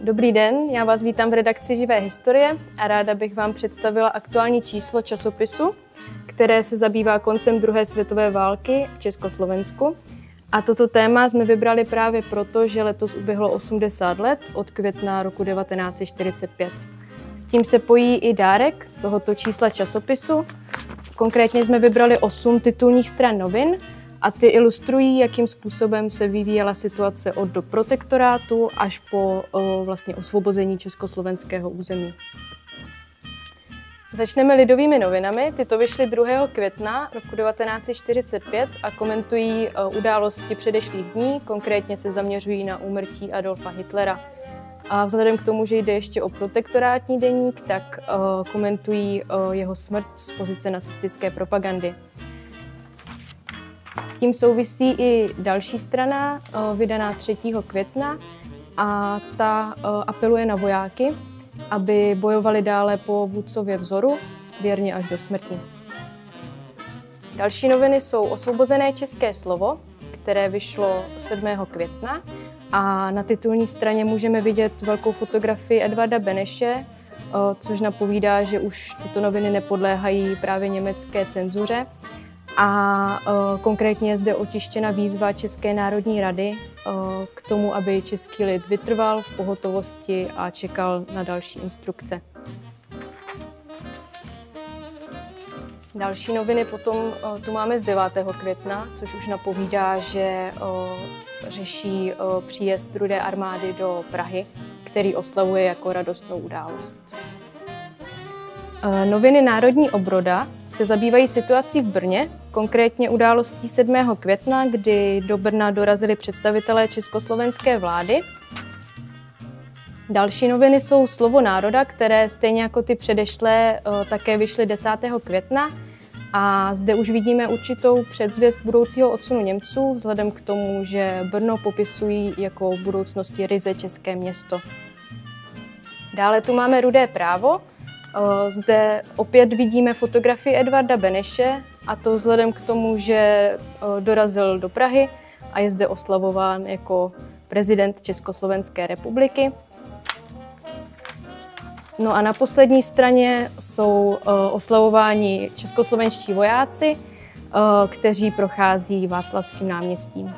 Dobrý den, já vás vítám v redakci Živé historie a ráda bych vám představila aktuální číslo časopisu, které se zabývá koncem druhé světové války v Československu. A toto téma jsme vybrali právě proto, že letos uběhlo 80 let od května roku 1945. S tím se pojí i dárek tohoto čísla časopisu. Konkrétně jsme vybrali 8 titulních stran novin a ty ilustrují, jakým způsobem se vyvíjela situace od do protektorátu až po vlastně osvobození československého území. Začneme Lidovými novinami. Tyto vyšly 2. května roku 1945 a komentují události předešlých dní, konkrétně se zaměřují na úmrtí Adolfa Hitlera. A vzhledem k tomu, že jde ještě o protektorátní deník, tak komentují jeho smrt z pozice nacistické propagandy. S tím souvisí i další strana, vydaná 3. května, a ta apeluje na vojáky, aby bojovali dále po vůdcově vzoru, věrně až do smrti. Další noviny jsou Osvobozené české slovo, které vyšlo 7. května, a na titulní straně můžeme vidět velkou fotografii Edvarda Beneše, což napovídá, že už tyto noviny nepodléhají právě německé cenzuře. A konkrétně je zde otištěna výzva České národní rady k tomu, aby český lid vytrval v pohotovosti a čekal na další instrukce. Další noviny potom tu máme z 9. května, což už napovídá, že řeší příjezd Rudé armády do Prahy, který oslavuje jako radostnou událost. Noviny Národní obroda se zabývají situací v Brně, konkrétně událostí 7. května, kdy do Brna dorazili představitelé československé vlády. Další noviny jsou Slovo národa, které stejně jako ty předešlé také vyšly 10. května. A zde už vidíme určitou předzvěst budoucího odsunu Němců, vzhledem k tomu, že Brno popisují jako v budoucnosti ryze české město. Dále tu máme Rudé právo. Zde opět vidíme fotografii Edvarda Beneše, a to vzhledem k tomu, že dorazil do Prahy a je zde oslavován jako prezident Československé republiky. No a na poslední straně jsou oslavováni českoslovenští vojáci, kteří prochází Václavským náměstím.